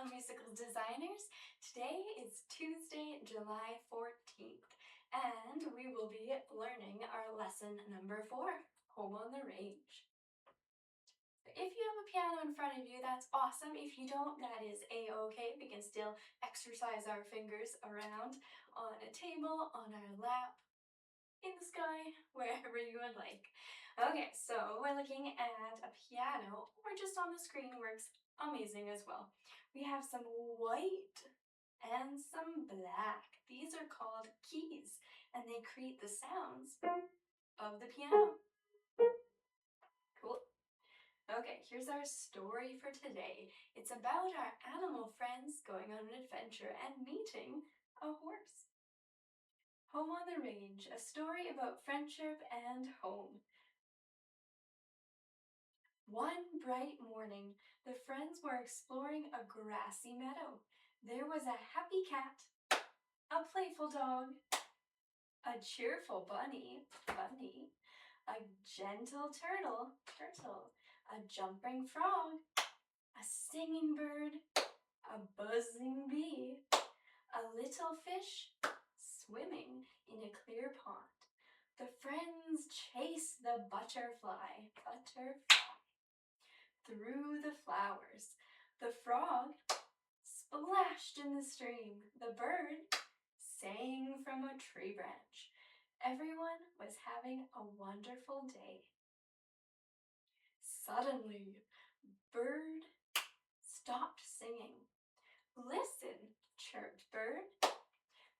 fellow musical designers. Today is Tuesday, July 14th, and we will be learning our lesson number 4, Home on the Range. If you have a piano in front of you, that's awesome. If you don't, that is a-okay. We can still exercise our fingers around on a table, on our lap, in the sky, wherever you would like. Okay, so we're looking at a piano, or just on the screen works amazing as well. We have some white and some black. These are called keys, and they create the sounds of the piano. Cool. Okay, here's our story for today. It's about our animal friends going on an adventure and meeting a horse. Home on the Range, a story about friendship and home. One bright morning, the friends were exploring a grassy meadow. There was a happy cat, a playful dog, a cheerful bunny, a gentle turtle, a jumping frog, a singing bird, a buzzing bee, a little fish swimming in a clear pond. The friends chased the butterfly, through the flowers. The frog splashed in the stream. The bird sang from a tree branch. Everyone was having a wonderful day. Suddenly, Bird stopped singing. Listen, chirped Bird.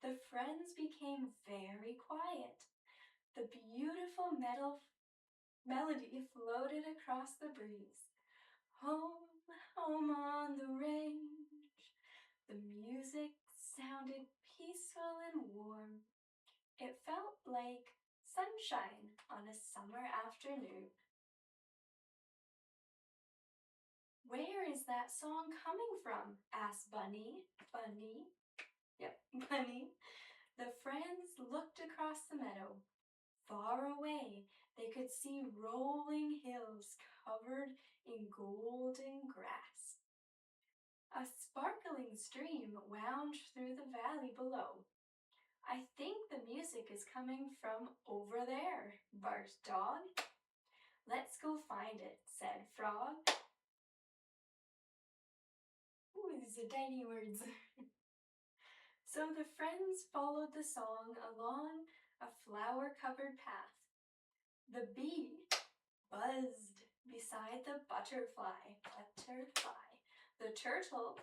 The friends became very quiet. The beautiful melody floated across the breeze. Home, home on the range. The music sounded peaceful and warm. It felt like sunshine on a summer afternoon. Where is that song coming from? Asked Bunny. Bunny. The friends looked across the meadow. Far away, they could see rolling hills covered in golden grass. A sparkling stream wound through the valley below. I think the music is coming from over there, barked Dog. Let's go find it, said Frog. Ooh, these are tiny words. So the friends followed the song along a flower-covered path. The bee buzzed beside the butterfly. The turtle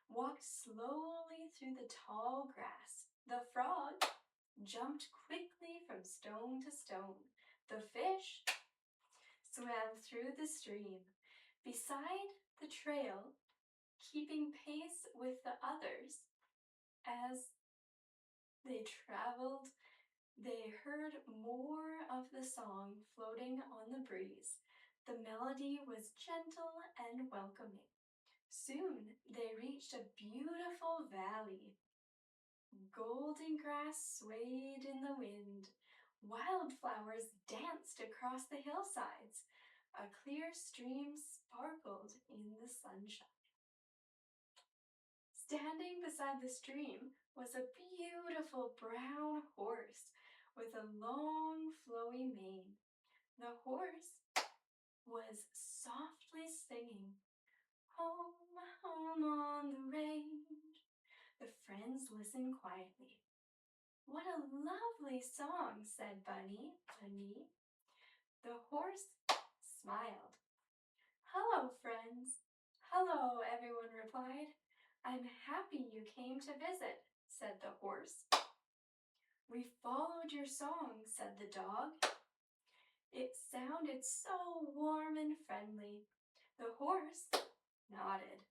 walked slowly through the tall grass. The frog jumped quickly from stone to stone. The fish swam through the stream. Beside the trail, keeping pace with the others, as they traveled, they heard more of the song floating on the breeze. The melody was gentle and welcoming. Soon they reached a beautiful valley. Golden grass swayed in the wind. Wildflowers danced across the hillsides. A clear stream sparkled in the sunshine. Standing beside the stream was a beautiful brown horse with a long flowing mane. The horse was softly singing, home, home on the range. The friends listened quietly. What a lovely song, said Bunny. The horse smiled. Hello, friends. Hello, everyone replied. I'm happy you came to visit, said the horse. We followed your song, said the dog. It sounded so warm and friendly. The horse nodded.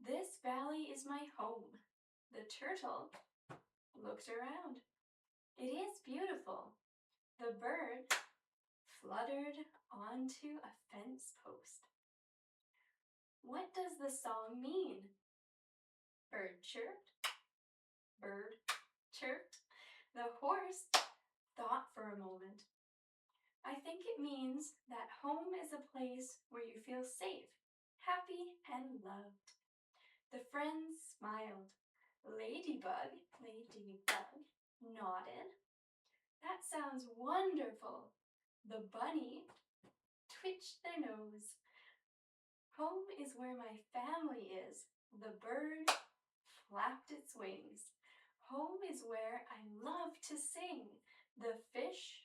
This valley is my home. The turtle looked around. It is beautiful. The bird fluttered onto a fence post. What does the song mean? Bird chirped. Bird chirped. The horse thought for a moment. I think it means that home is a place where you feel safe, happy and loved. The friends smiled. Ladybug nodded. That sounds wonderful. The bunny twitched their nose. Home is where my family is. The bird flapped its wings. Home is where I love to sing. The fish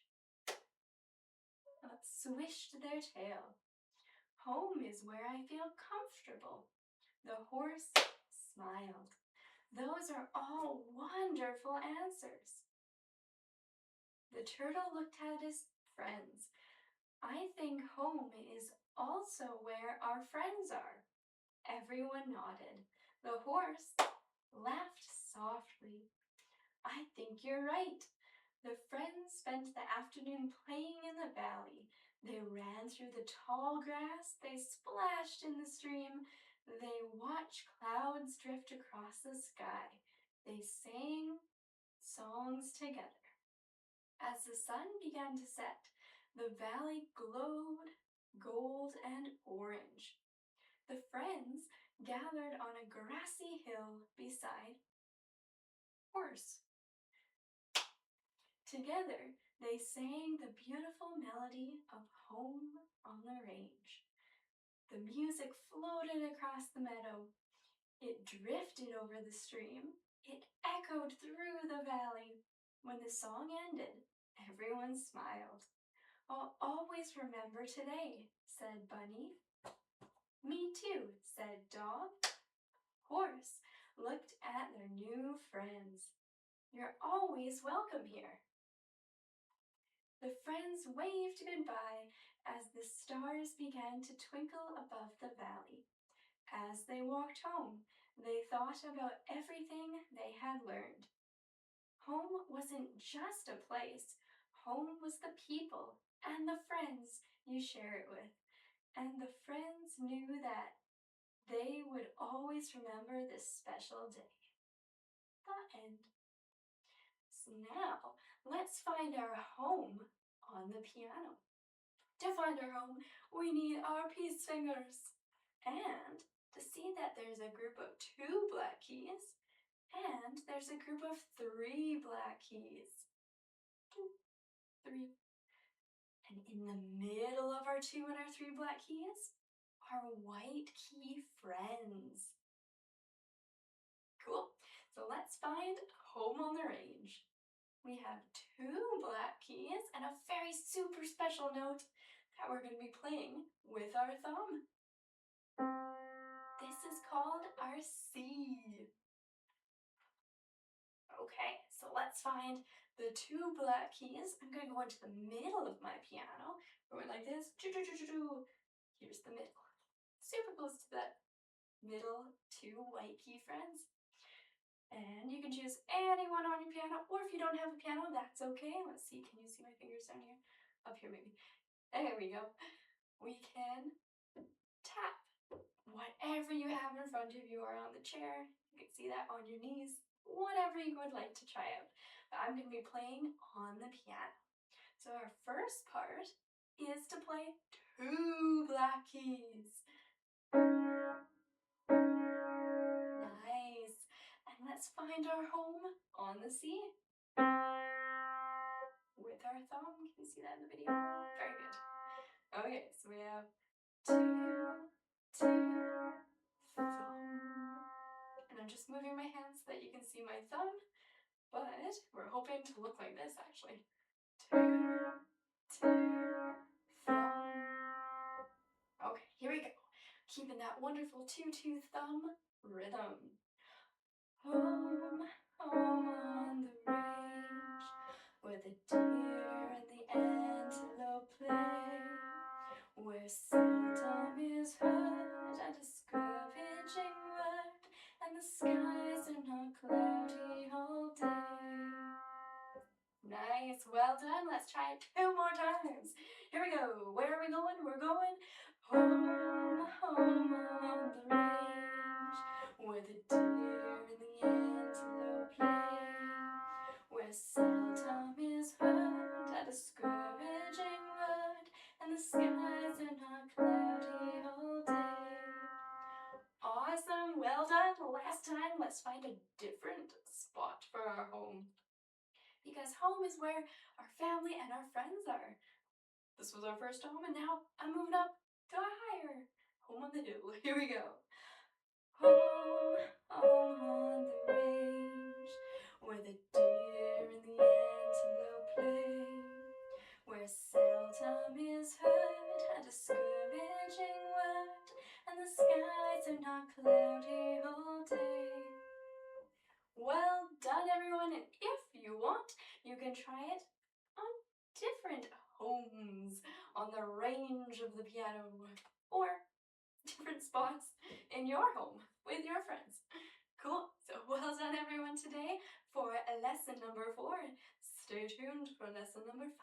swished their tail. Home is where I feel comfortable. The horse smiled. Those are all wonderful answers. The turtle looked at his friends. I think home is also where our friends are. Everyone nodded. The horse laughed softly. I think you're right. The friends spent the afternoon playing in the valley. They ran through the tall grass. They splashed in the stream. They watched clouds drift across the sky. They sang songs together. As the sun began to set, the valley glowed gold and orange. The friends gathered on a grassy hill beside Horse. Together, they sang the beautiful melody of Home on the Range. The music floated across the meadow. It drifted over the stream. It echoed through the valley. When the song ended, everyone smiled. I'll always remember today, said Bunny. Me too, said Dog. Horse looked at their new friends. You're always welcome here. The friends waved goodbye as the stars began to twinkle above the valley. As they walked home, they thought about everything they had learned. Home wasn't just a place. Home was the people and the friends you share it with. And the friends knew that they would always remember this special day. The end. So now, let's find our home on the piano. To find our home, we need our peace fingers. And to see that there's a group of 2 black keys, and there's a group of 3 black keys. 2, 3. And in the middle of our 2 and our 3 black keys are white key friends. Cool. So let's find Home on the Range. We have 2 black keys and a very super special note that we're going to be playing with our thumb. This is called our C. Okay, so let's find the 2 black keys. I'm going to go into the middle of my piano. Going like this. Here's the middle. Super close to that middle 2 white key friends. And you can choose anyone on your piano, or if you don't have a piano, that's okay. Let's see, can you see my fingers down here? Up here maybe. There we go. We can tap whatever you have in front of you or on the chair. You can see that on your knees, whatever you would like to try out. But I'm going to be playing on the piano. So our first part is to play 2 black keys. Nice. And let's find our home on the C. With our thumb. Can you see that in the video? Very good. Okay, so we have 2, 2, thumb. And I'm just moving my hands so that you can see my thumb, but we're hoping to look like this actually. 2, 2, thumb. Okay, here we go. Keeping that wonderful 2-2 thumb rhythm. Home, home on the range, where the deer and the antelope play, where seldom is heard a discouraging word, and the skies are not cloudy all day. Nice, well done. Let's try it 2 more times. Here we go. Where are we going? We're going home, home on the range, where the deer and the antelope play, where seldom is heard a discouraging word, and the skies are not cloudy all day. last time, let's find a different spot for our home. Because home is where our family and our friends are. This was our first home, and now I'm moving up to a higher home on the hill. Here we go. Home, home on the range, where the deer and the antelope play, where seldom is heard a discouraging word, and the skies are not cloudy all day. Well done, everyone, and if you want, you can try it on different homes on the range of the piano, or different spots in your home with your friends. Cool. So well done, everyone, today for lesson number 4. Stay tuned for lesson number 5.